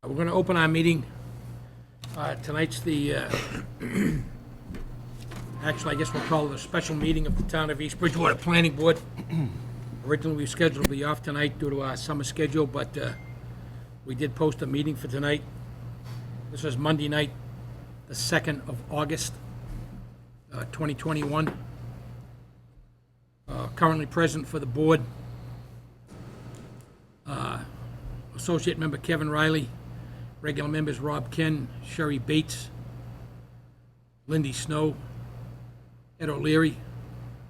We're going to open our meeting. Tonight's the, actually, I guess we'll call it a special meeting of the Town of East Bridgewater Planning Board. Originally, we were scheduled to be off tonight due to our summer schedule, but we did post a meeting for tonight. This is Monday night, the 2nd of August, 2021. Currently present for the board, Associate Member Kevin Riley, regular members Rob Ken, Sherry Bates, Lindy Snow, Ed O'Leary,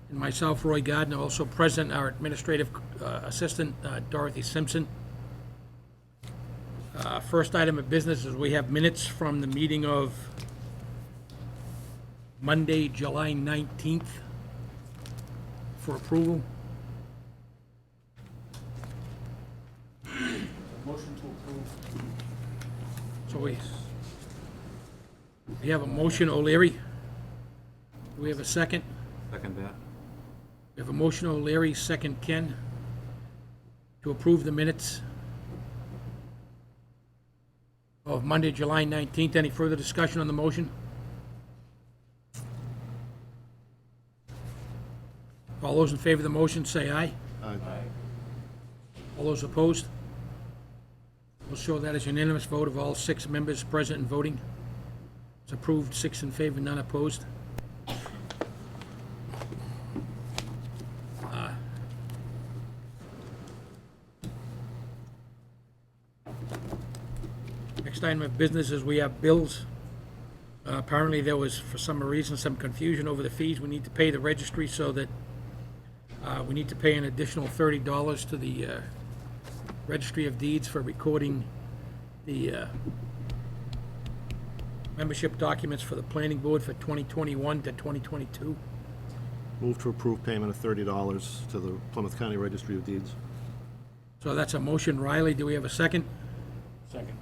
and myself, Roy Gardner. Also present, our administrative assistant, Dorothy Simpson. First item of business is we have minutes from the meeting of Monday, July 19th for approval. Motion to approve. So we have a motion, O'Leary. Do we have a second? Second that. We have a motion, O'Leary, second Ken, to approve the minutes of Monday, July 19th. Any further discussion on the motion? All those in favor of the motion say aye. Aye. All those opposed? We'll show that as unanimous vote of all 6 members present and voting. It's approved, 6 in favor, none opposed. Next item of business is we have bills. Apparently there was, for some reason, some confusion over the fees we need to pay the registry, so that we need to pay an additional $30 to the Registry of Deeds for recording the membership documents for the planning board for 2021 to 2022. Move to approve payment of $30 to the Plymouth County Registry of Deeds. So that's a motion, Riley. Do we have a second? Second.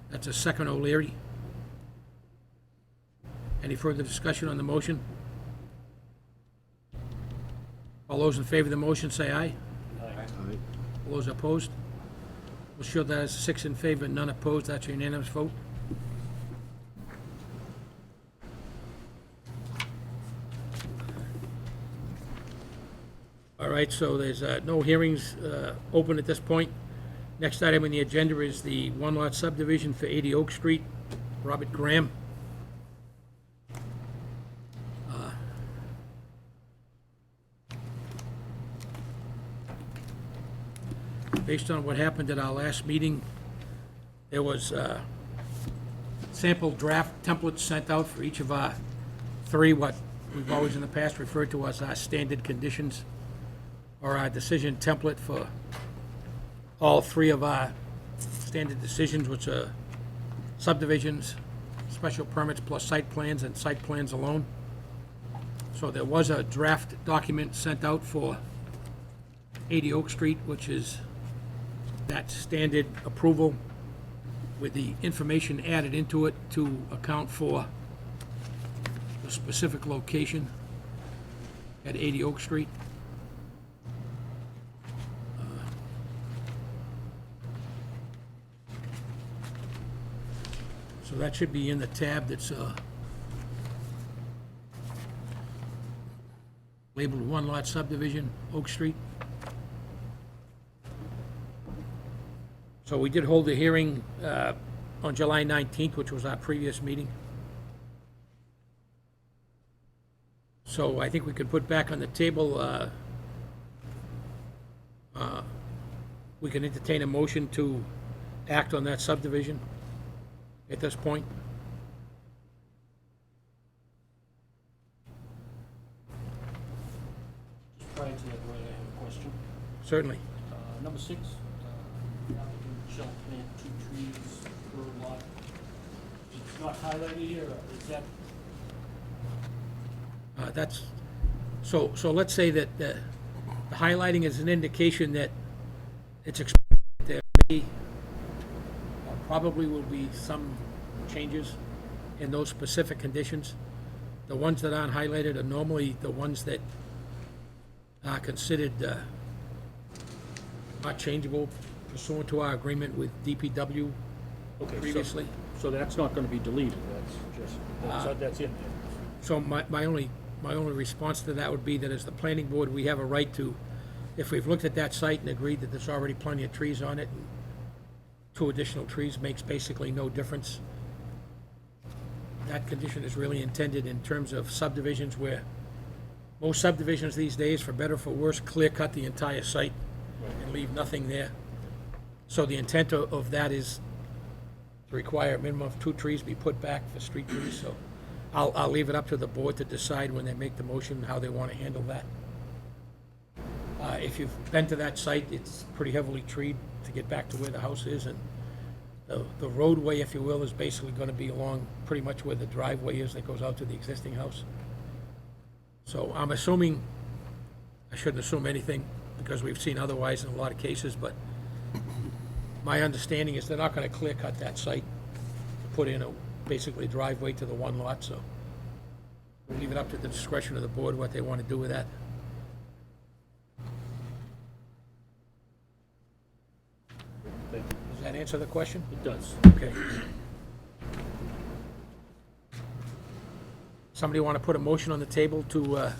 That's a second, O'Leary. Any further discussion on the motion? All those in favor of the motion say aye. Aye. All those opposed? We'll show that as 6 in favor, none opposed. That's a unanimous vote. All right, so there's no hearings open at this point. Next item on the agenda is the one-lot subdivision for 80 Oak Street, Robert Graham. Based on what happened at our last meeting, there was sample draft templates sent out for each of our 3, what we've always in the past referred to as our standard conditions, or our decision template for all 3 of our standard decisions, which are subdivisions, special permits plus site plans, and site plans alone. So there was a draft document sent out for 80 Oak Street, which is that standard approval with the information added into it to account for the specific location at 80 Oak Street. So that should be in the tab that's labeled one-lot subdivision, Oak Street. So we did hold a hearing on July 19th, which was our previous meeting. So I think we could put back on the table, we can entertain a motion to act on that subdivision at this point. Just prior to that, Roy, I have a question. Certainly. Number 6, the applicant shall plant 2 trees per lot. It's not highlighted here, or is that? That's, so let's say that the highlighting is an indication that it's expected there may, probably will be some changes in those specific conditions. The ones that aren't highlighted are normally the ones that are considered not changeable pursuant to our agreement with DPW Okay, so- previously. So that's not gonna be deleted, that's in there. So my only response to that would be that as the planning board, we have a right to, if we've looked at that site and agreed that there's already plenty of trees on it, and 2 additional trees makes basically no difference. That condition is really intended in terms of subdivisions where most subdivisions these days, for better or for worse, clear cut the entire site and leave nothing there. So the intent of that is to require a minimum of 2 trees be put back for street trees, so I'll leave it up to the board to decide when they make the motion how they want to handle that. If you've been to that site, it's pretty heavily treed to get back to where the house is, and the roadway, if you will, is basically going to be along pretty much where the driveway is that goes out to the existing house. So I'm assuming, I shouldn't assume anything because we've seen otherwise in a lot of cases, but my understanding is they're not going to clear cut that site to put in basically a driveway to the one lot, so we'll leave it up to the discretion of the board what they want to do with that. Thank you. Does that answer the question? It does. Okay. Somebody want to put a motion on the table to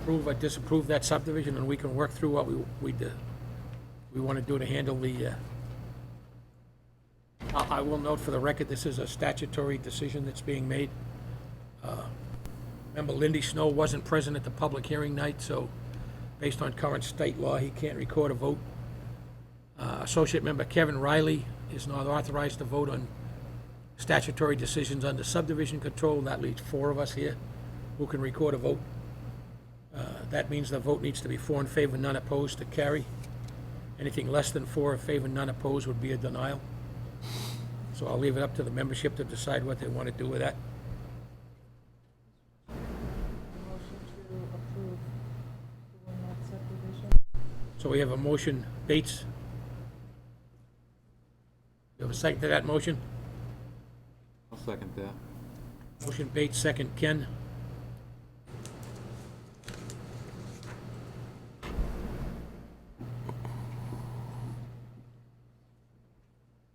approve or disapprove that subdivision, and we can work through what we want to do to handle the, I will note for the record, this is a statutory decision that's being made. Member Lindy Snow wasn't present at the public hearing night, so based on current state law, he can't record a vote. Associate Member Kevin Riley is not authorized to vote on statutory decisions under subdivision control. That leaves 4 of us here who can record a vote. That means the vote needs to be 4 in favor, none opposed to carry. Anything less than 4 in favor, none opposed would be a denial. So I'll leave it up to the membership to decide what they want to do with that. Motion to approve doing that subdivision. So we have a motion, Bates. You have a second to that motion? I'll second that. Motion Bates, second Ken.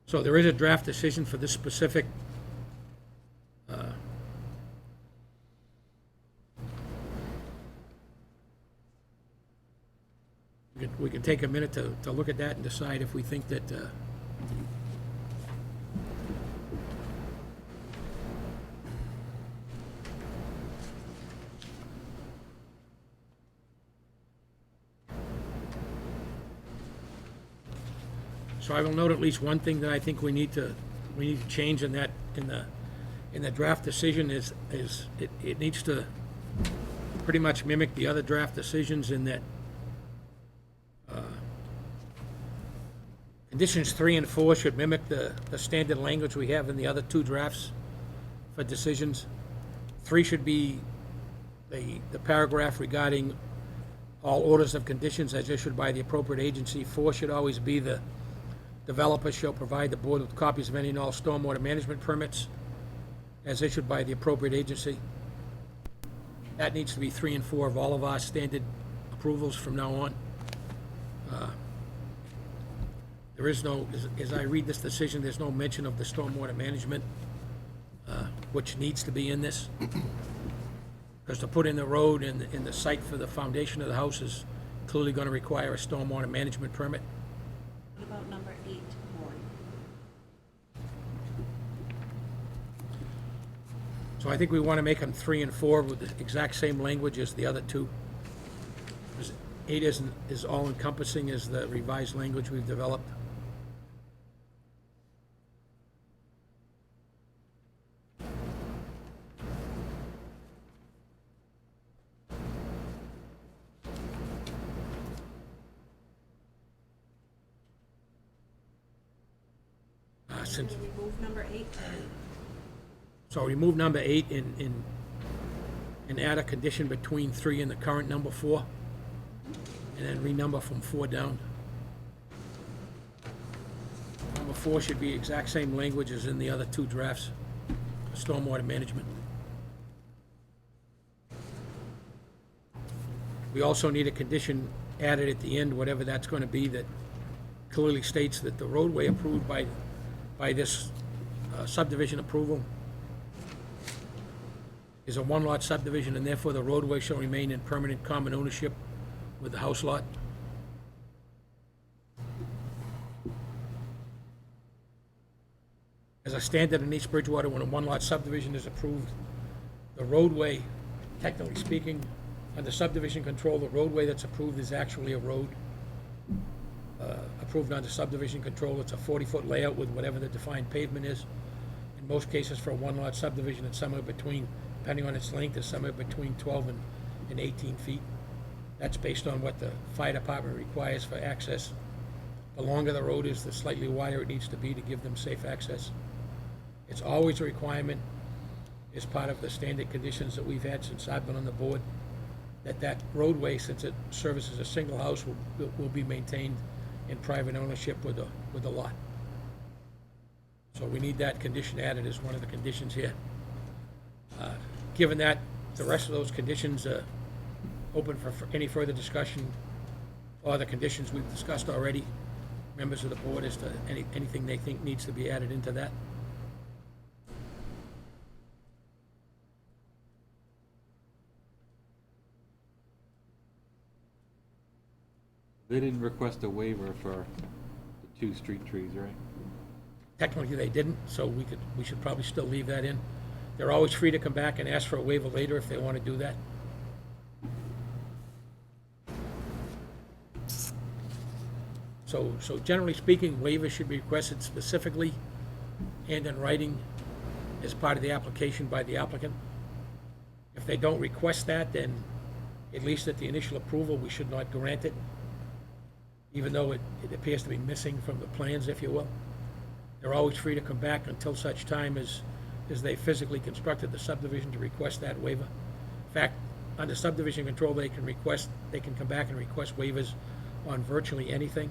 So there is a draft decision for this specific we can take a minute to look at that and decide if we think that so I will note at least one thing that I think we need to change in that, in the draft decision is it needs to pretty much mimic the other draft decisions in that conditions 3 and 4 should mimic the standard language we have in the other 2 drafts for decisions. 3 should be the paragraph regarding all orders of conditions as issued by the appropriate agency. 4 should always be the developer shall provide the board with copies of any and all stormwater management permits as issued by the appropriate agency. That needs to be 3 and 4 of all of our standard approvals from now on. There is no, as I read this decision, there's no mention of the stormwater management, which needs to be in this. Because to put in the road and the site for the foundation of the house is clearly going to require a stormwater management permit. What about number 8, Warren? So I think we want to make them 3 and 4 with the exact same language as the other 2. 'Cause 8 isn't as all-encompassing as the revised language we've developed. Since, Can we remove number 8? so remove number 8 and add a condition between 3 and the current number 4, and then renumber from 4 down. Number 4 should be exact same language as in the other 2 drafts, stormwater management. We also need a condition added at the end, whatever that's going to be, that clearly states that the roadway approved by by this subdivision approval is a one-lot subdivision, and therefore the roadway shall remain in permanent common ownership with the house lot. As a standard in East Bridgewater, when a one-lot subdivision is approved, the roadway, technically speaking, under subdivision control, the roadway that's approved is actually a road. Approved under subdivision control, it's a 40-foot layout with whatever the defined pavement is. In most cases, for a one-lot subdivision, it's somewhere between, depending on its length, is somewhere between 12 and 18 feet. That's based on what the fire department requires for access. The longer the road is, the slightly wider it needs to be to give them safe access. It's always a requirement, as part of the standard conditions that we've had since I've been on the board, that roadway, since it services a single house, will be maintained in private ownership with the lot. So we need that condition added as one of the conditions here. Given that, the rest of those conditions are open for any further discussion, or the conditions we've discussed already, members of the board, as to anything they think needs to be added into that. They didn't request a waiver for the 2 street trees, right? Technically, they didn't, so we should probably still leave that in. They're always free to come back and ask for a waiver later if they want to do that. So generally speaking, waivers should be requested specifically and in writing as part of the application by the applicant. If they don't request that, then at least at the initial approval, we should not grant it, even though it appears to be missing from the plans, if you will. They're always free to come back until such time as they physically constructed the subdivision to request that waiver. In fact, under subdivision control, they can come back and request waivers on virtually anything,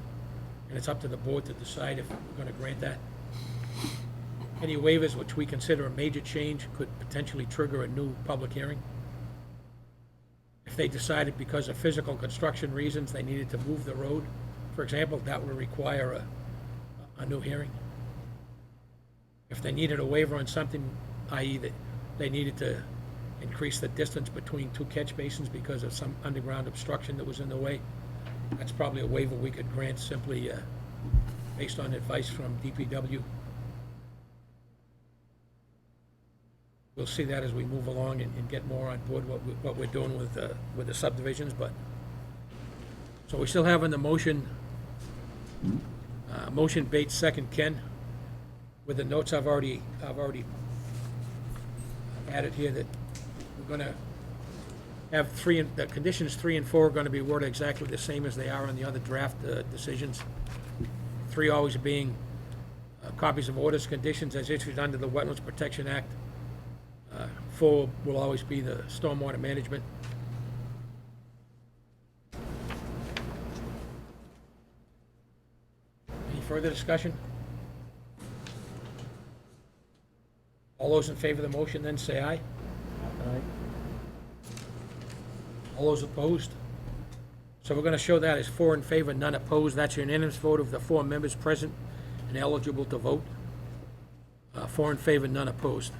and it's up to the board to decide if we're going to grant that. Any waivers which we consider a major change could potentially trigger a new public hearing. If they decided because of physical construction reasons they needed to move the road, for example, that would require a new hearing. If they needed a waiver on something, i.e. that they needed to increase the distance between 2 catch basins because of some underground obstruction that was in the way, that's probably a waiver we could grant simply based on advice from DPW. We'll see that as we move along and get more on board what we're doing with the subdivisions, but so we still have in the motion, motion Bates, second Ken, with the notes I've already added here, that we're gonna have the conditions 3 and 4 are gonna be worded exactly the same as they are on the other draft decisions. 3 always being copies of orders, conditions as issued under the Wetlands Protection Act. 4 will always be the stormwater management. Any further discussion? All those in favor of the motion then say aye. Aye. All those opposed? So we're going to show that as 4 in favor, none opposed. That's a unanimous vote of the 4 members present and eligible to vote. 4 in favor, none opposed.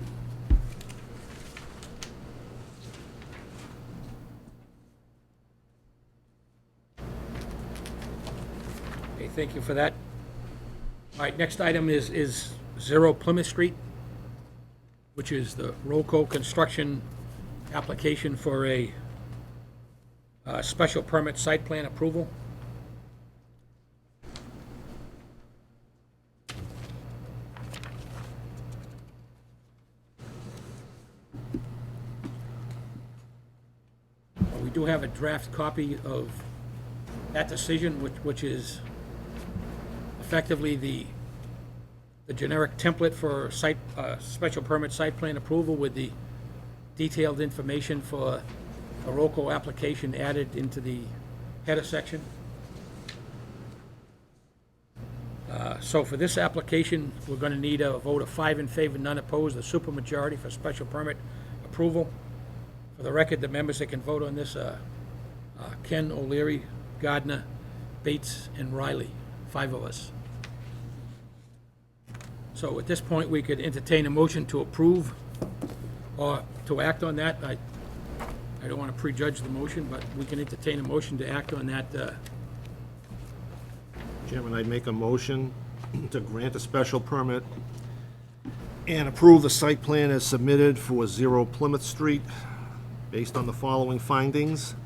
Okay, thank you for that. All right, next item is 0 Plymouth Street, which is the Roco construction application for a special permit site plan approval. We do have a draft copy of that decision, which is effectively the generic template for special permit site plan approval with the detailed information for a Roco application added into the header section. So for this application, we're going to need a vote of 5 in favor, none opposed, the supermajority for special permit approval. For the record, the members that can vote on this are Ken, O'Leary, Gardner, Bates, and Riley, 5 of us. So at this point, we could entertain a motion to approve or to act on that. I don't want to prejudge the motion, but we can entertain a motion to act on that. Chairman, I'd make a motion to grant a special permit and approve the site plan as submitted for 0 Plymouth Street based on the following findings.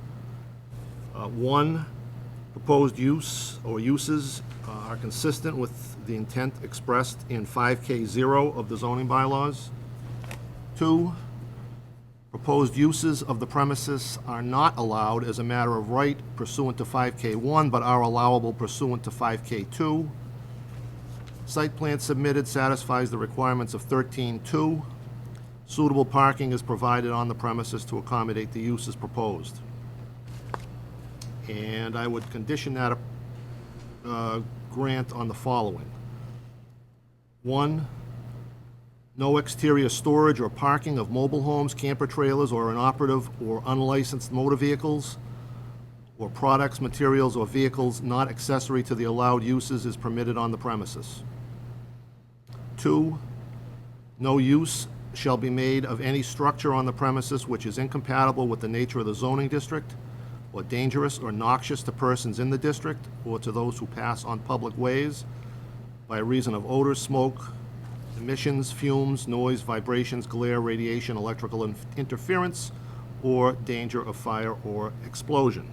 1, proposed use or uses are consistent with the intent expressed in 5K0 of the zoning bylaws. 2, proposed uses of the premises are not allowed as a matter of right pursuant to 5K1, but are allowable pursuant to 5K2. Site plan submitted satisfies the requirements of 13.2. Suitable parking is provided on the premises to accommodate the uses proposed. And I would condition that grant on the following. 1, no exterior storage or parking of mobile homes, camper trailers, or inoperative or unlicensed motor vehicles, or products, materials, or vehicles not accessory to the allowed uses is permitted on the premises. 2, no use shall be made of any structure on the premises which is incompatible with the nature of the zoning district, or dangerous or noxious to persons in the district, or to those who pass on public ways by reason of odor, smoke, emissions, fumes, noise, vibrations, glare, radiation, electrical interference, or danger of fire or explosion.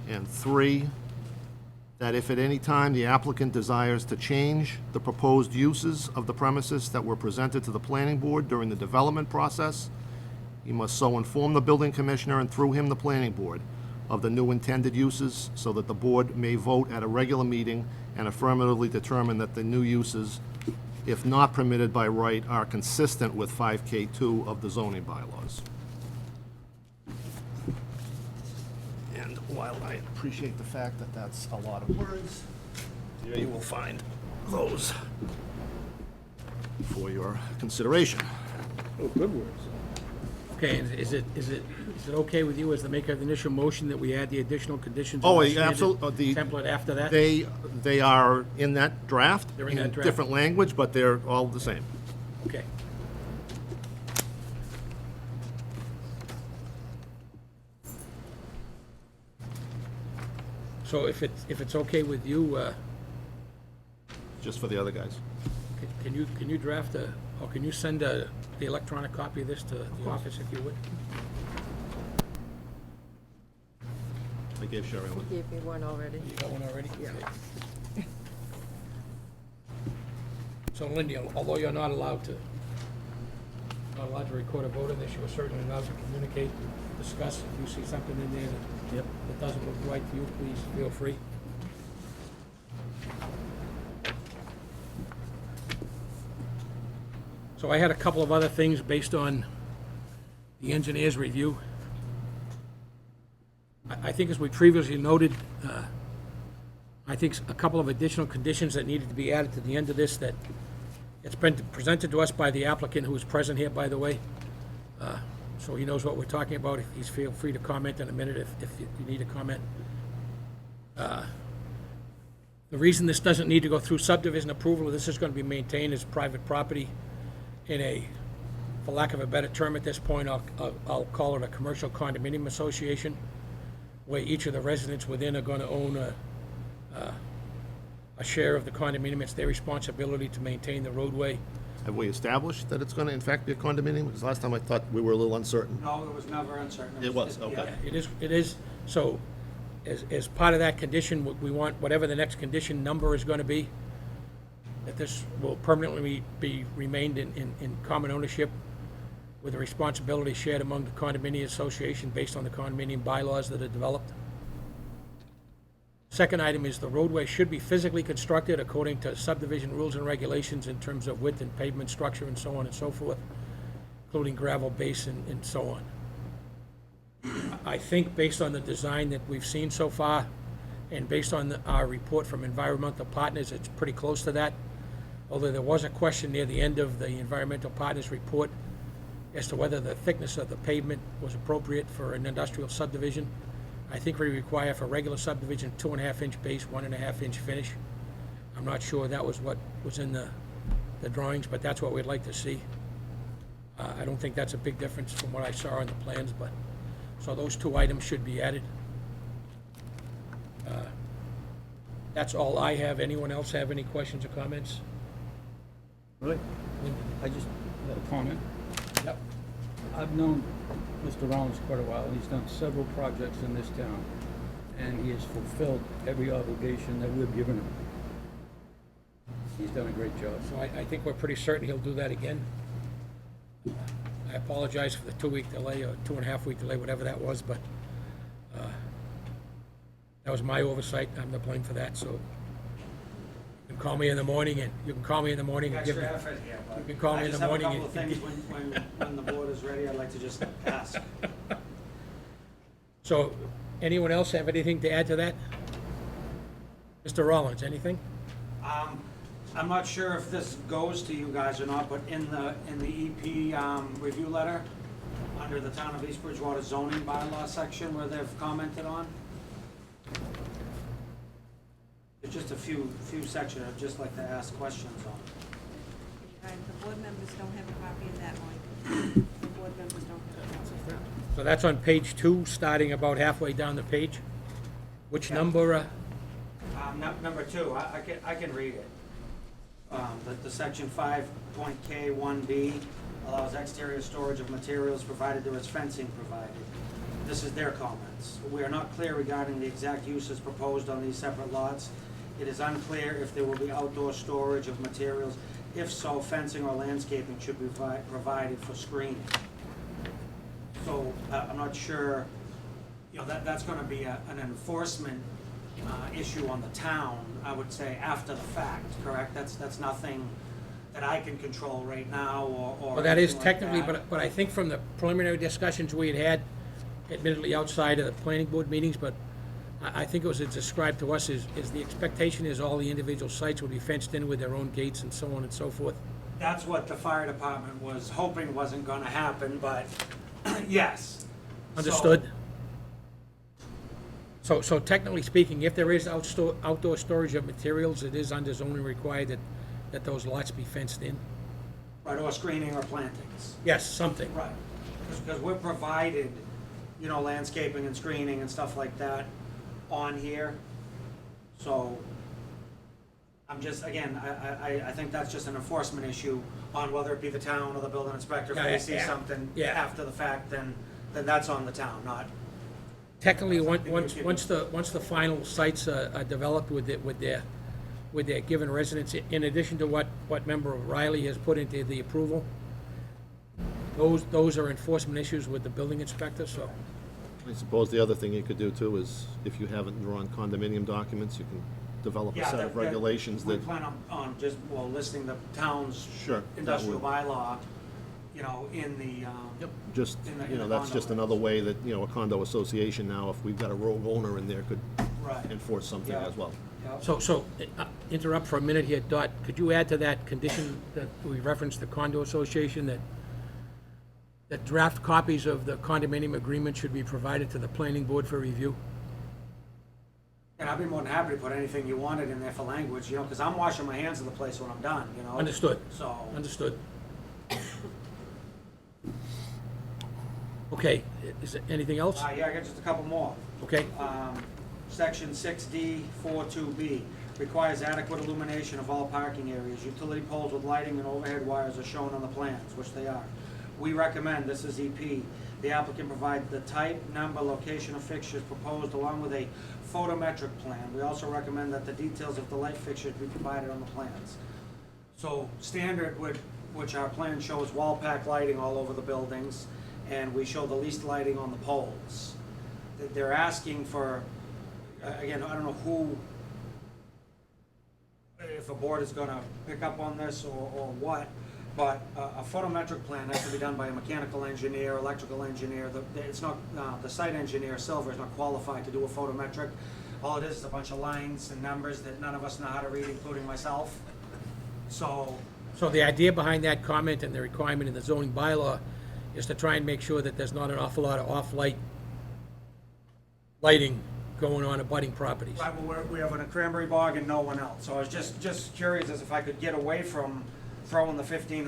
And 3, that if at any time the applicant desires to change the proposed uses of the premises that were presented to the planning board during the development process, he must so inform the building commissioner and through him the planning board of the new intended uses so that the board may vote at a regular meeting and affirmatively determine that the new uses, if not permitted by right, are consistent with 5K2 of the zoning bylaws. And while I appreciate the fact that that's a lot of words, here you will find those for your consideration. Oh, good words. Okay, and is it okay with you as the maker of the initial motion that we add the additional conditions? Oh, in the yeah, standard absolutely. Template after that? They are in that draft. They're in that draft. Different language, but they're all the same. Okay. So if it's okay with you, Just for the other guys. can you draft or can you send the electronic copy of this to the office if you would? I gave Sherry one. Gave me one already. You got one already? Yeah. So Lindy, although you're not allowed to record a vote on this, you are certainly allowed to communicate, discuss. If you see something in there that doesn't look right to you, please feel free. So I had a couple of other things based on the engineer's review. I think as we previously noted, I think a couple of additional conditions that needed to be added to the end of this that it's been presented to us by the applicant who is present here, by the way. So he knows what we're talking about. He's feel free to comment in a minute if you need a comment. The reason this doesn't need to go through subdivision approval, this is going to be maintained as private property in a, for lack of a better term at this point, I'll call it a commercial condominium association, where each of the residents within are going to own a share of the condominium. It's their responsibility to maintain the roadway. Have we established that it's going to in fact be a condominium? Because last time I thought we were a little uncertain. No, it was never uncertain. It was, okay. Yeah, it is. So as part of that condition, we want whatever the next condition number is going to be, that this will permanently be remained in common ownership with the responsibility shared among the condominium association based on the condominium bylaws that are developed. Second item is the roadway should be physically constructed according to subdivision rules and regulations in terms of width and pavement structure and so on and so forth, including gravel base and so on. I think based on the design that we've seen so far, and based on our report from environmental partners, it's pretty close to that. Although there was a question near the end of the environmental partners report as to whether the thickness of the pavement was appropriate for an industrial subdivision. I think we require for regular subdivision 2.5-inch base, 1.5-inch finish. I'm not sure that was what was in the the drawings, but that's what we'd like to see. I don't think that's a big difference from what I saw on the plans, but, so those two items should be added. That's all I have. Anyone else have any questions or comments? Really? I just had a comment. Yep. I've known Mr. Rollins quite a while, and he's done several projects in this town, and he has fulfilled every obligation that we've given him. He's done a great job. So I think we're pretty certain he'll do that again. I apologize for the 2-week delay, or 2.5-week delay, whatever that was, but that was my oversight. I'm to blame for that, so you can call me in the morning, and you can call me in the morning and give me... Extra effort here, but You can call me in the morning I just have a and- couple of things when the board is ready, I'd like to just ask. So, anyone else have anything to add to that? Mr. Rollins, anything? I'm not sure if this goes to you guys or not, but in the EP review letter, under the Town of East Bridgewater zoning bylaw section where they've commented on, there's just a few sections I'd just like to ask questions on. All right, the board members don't have a copy of that one. The board members don't have a copy of that. So that's on page 2, starting about halfway down the page. Which number, Number 2, I can read it. The section 5.K1B allows exterior storage of materials provided there is fencing provided. This is their comments. We are not clear regarding the exact uses proposed on these separate lots. It is unclear if there will be outdoor storage of materials. If so, fencing or landscaping should be provided for screening. So I'm not sure, that's gonna be an enforcement issue on the town, I would say, after the fact, correct? That's nothing that I can control right now, or well, that is anything like technically, that. but I think from the preliminary discussions we had, admittedly outside of the planning board meetings, but I think it was described to us is the expectation is all the individual sites would be fenced in with their own gates and so on and so forth. That's what the fire department was hoping wasn't gonna happen, but yes. Understood? So technically speaking, if there is outdoor storage of materials, it is under zoning required that those lots be fenced in? Right, or screening or plantings. Yes, something. Right, because we're provided, landscaping and screening and stuff like that on here. So, I'm just, again, I think that's just an enforcement issue on whether it be the town or the building inspector. If Yeah, they see yeah, something yeah. after the fact, then that's on the town, not, Technically, Something once we can- the final sites are developed with their given residents, in addition to what member Riley has put into the approval, those are enforcement issues with the building inspector, so. I suppose the other thing you could do too is, if you haven't drawn condominium documents, you can develop a yeah. set of regulations We that, plan on just, listing the town's Sure, that industrial would- bylaw, in the, just, in the that's just condo another way that, a condo association now, if we've got a rogue owner in there, could right. enforce something Yeah. as well. Yeah. So, interrupt for a minute here, Dot, could you add to that condition that we referenced the condo association, that draft copies of the condominium agreement should be provided to the planning board for review? And I'd be more than happy to put anything you wanted in there for language, because I'm washing my hands of the place when I'm done, Understood, So, understood. Okay, is there anything else? yeah, I got just a couple more. Okay, Section 6D 42B requires adequate illumination of all parking areas. Utility poles with lighting and overhead wires are shown on the plans, which they are. We recommend, this is EP, the applicant provide the type, number, location of fixtures proposed along with a photometric plan. We also recommend that the details of the light fixtures be provided on the plans. So standard, which our plan shows wall pack lighting all over the buildings, and we show the least lighting on the poles. They're asking for, again, I don't know who, if a board is gonna pick up on this or what, but a photometric plan has to be done by a mechanical engineer, electrical engineer. It's not, the site engineer, Silver, is not qualified to do a photometric. All it is a bunch of lines and numbers that none of us know how to read, including myself. So, the idea behind that comment and the requirement in the zoning bylaw is to try and make sure that there's not an awful lot of lighting going on abutting properties. we have a cranberry bog and no one else. So I was just curious as if I could get away from throw in the $1,500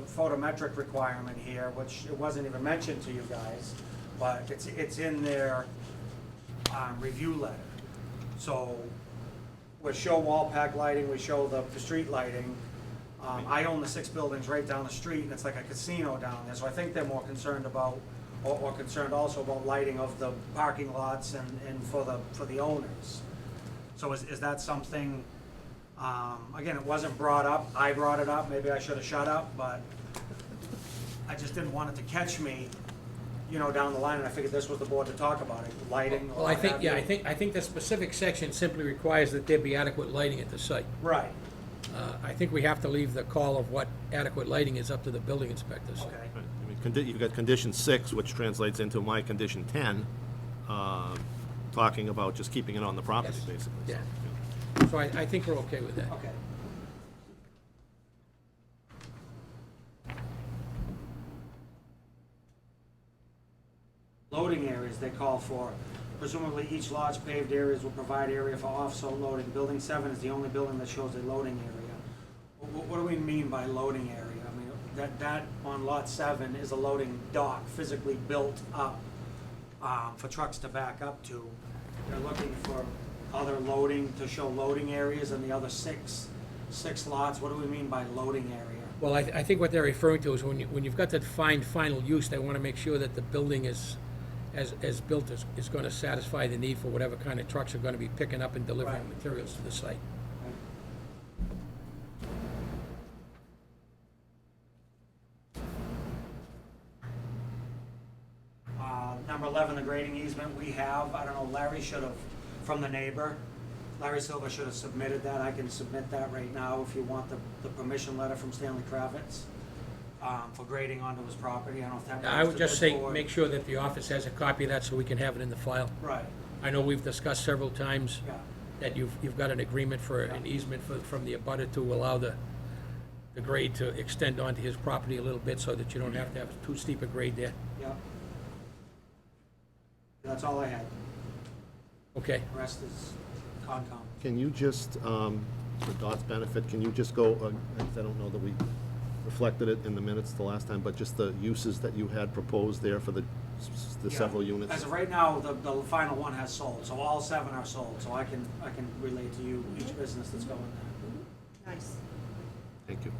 photometric requirement here, which it wasn't even mentioned to you guys, but it's in their review letter. So we show wall pack lighting, we show the street lighting. I own the 6 buildings right down the street, and it's like a casino down there, so I think they're more concerned about, or concerned also about lighting of the parking lots and for the owners. So is that something, again, it wasn't brought up, I brought it up, maybe I should have shut up, but I just didn't want it to catch me, down the line, and I figured this was the board to talk about it, lighting. Well, I think, yeah, I think the specific section simply requires that there be adequate lighting at the site. Right, I think we have to leave the call of what adequate lighting is up to the building inspectors. okay. I mean, you've got condition 6, which translates into my condition 10, talking about just keeping it on the property, Yes. basically. Yeah. So, So I think we're okay with that. Okay. Loading areas they call for. Presumably each lot's paved areas will provide area for off-site loading. Building 7 is the only building that shows a loading area. What do we mean by loading area? I mean, that on lot 7 is a loading dock physically built up for trucks to back up to. They're looking for other loading, to show loading areas in the other six lots. What do we mean by loading area? Well, I think what they're referring to is when you've got the defined final use, they want to make sure that the building is, as built, is going to satisfy the need for whatever kind of trucks are going to be picking up and delivering Right. materials to the site. Number 11, the grading easement we have, I don't know, Larry should have, from the neighbor, Larry Silva should have submitted that. I can submit that right now if you want the permission letter from Stanley Kravitz for grading onto his property. I don't know if that. I would goes to just this say, board. make sure that the office has a copy of that so we can have it in the file. Right, I know we've discussed several times yeah, that you've got an agreement for an easement from the abutter to allow the grade to extend onto his property a little bit so that you don't have to have too steep a grade there. yeah. That's all I had. Okay. The rest is Concom. can you just, for Dot's benefit, can you just go, I don't know that we reflected it in the minutes the last time, but just the uses that you had proposed there for the Yeah. several units? As of right now, the final one has sold, so all 7 are sold, so I can relate to you each business that's going there. Nice. Thank you.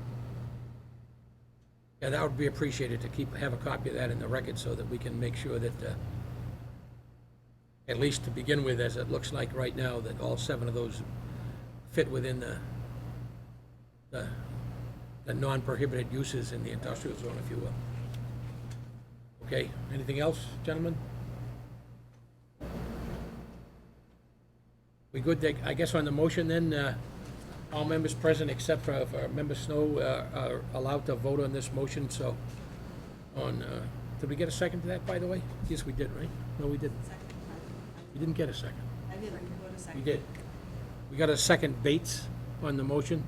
Yeah, that would be appreciated to have a copy of that in the record so that we can make sure that, at least to begin with, as it looks like right now, that all 7 of those fit within the non-prohibited uses in the industrial zone, if you will. Okay, anything else, gentlemen? We good, I guess on the motion then, all members present except for Member Snow are allowed to vote on this motion, so did we get a second to that, by the way? Yes, we did, right? No, we didn't. Second. We didn't get a second. I did, I can go to We second. did. We got a second, Bates, on the motion.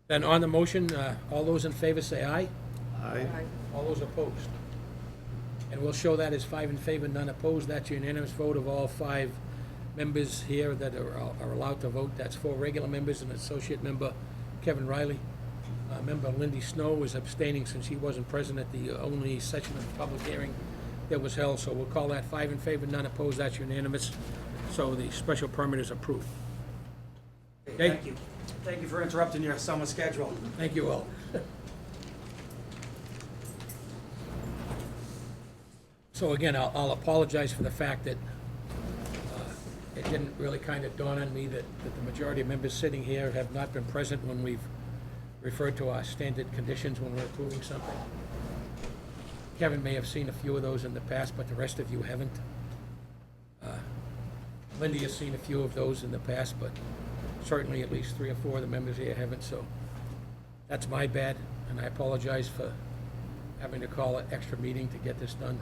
Then on the motion, all those in favor say aye. Aye. All those opposed. And we'll show that as 5 in favor, none opposed. That's a unanimous vote of all 5 members here that are allowed to vote. That's 4 regular members and associate member Kevin Riley. Member Lindy Snow is abstaining since he wasn't present at the only session of the public hearing that was held. So we'll call that 5 in favor, none opposed. That's unanimous. So the special permit is approved. Okay. Thank you. Thank you for interrupting your summer schedule. Thank you all. So again, I'll apologize for the fact that it didn't really kind of dawn on me that the majority of members sitting here have not been present when we've referred to our standard conditions when we're approving something. Kevin may have seen a few of those in the past, but the rest of you haven't. Lindy has seen a few of those in the past, but certainly at least 3 or 4 of the members here haven't, so that's my bad, and I apologize for having to call an extra meeting to get this done.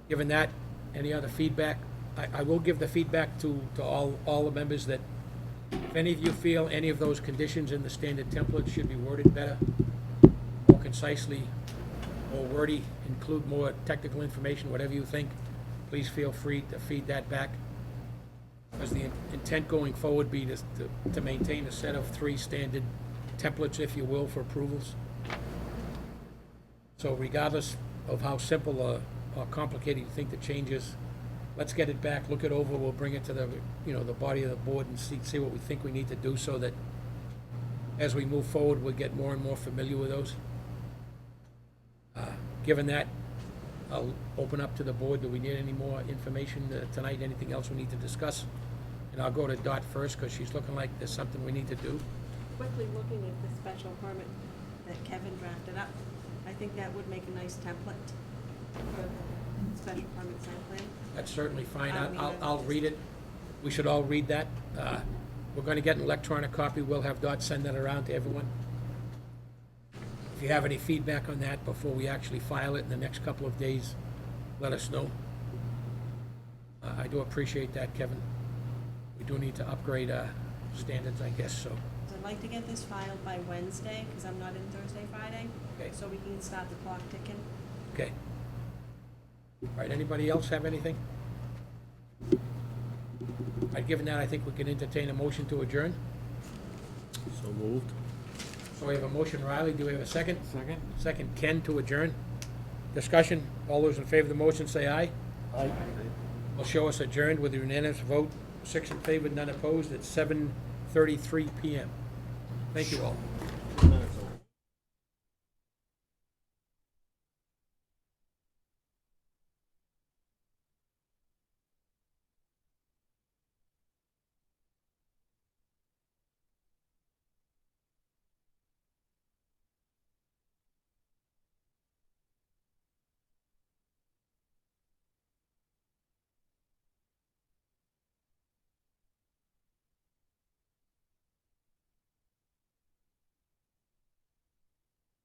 Given that, any other feedback? I will give the feedback to all the members that if any of you feel any of those conditions in the standard template should be worded better, more concisely, more wordy, include more technical information, whatever you think, please feel free to feed that back. Because the intent going forward be to maintain a set of 3 standard templates, if you will, for approvals. So regardless of how simple or complicated you think the change is, let's get it back, look it over, we'll bring it to the, the body of the board and see what we think we need to do so that as we move forward, we'll get more and more familiar with those. Given that, I'll open up to the board. Do we need any more information tonight? Anything else we need to discuss? And I'll go to Dot first, because she's looking like there's something we need to do. Quickly looking at the special permit that Kevin drafted up, I think that would make a nice template for the special permit site plan. That's certainly fine. I mean, I'll read it. We should all read that. We're going to get an electronic copy. We'll have Dot send that around to everyone. If you have any feedback on that before we actually file it in the next couple of days, let us know. I do appreciate that, Kevin. We do need to upgrade standards, I guess, so. So I'd like to get this filed by Wednesday, because I'm not in Thursday, Friday. Okay. So we can start the clock ticking. Okay. All right, anybody else have anything? All right, given that, I think we can entertain a motion to adjourn. So moved. So we have a motion, Riley, do we have a second? Second? Second, Ken, to adjourn. Discussion, all those in favor of the motion say aye. Aye. Will show us adjourned with a unanimous vote, 6 in favor, none opposed, at 7:33 PM. Thank you all.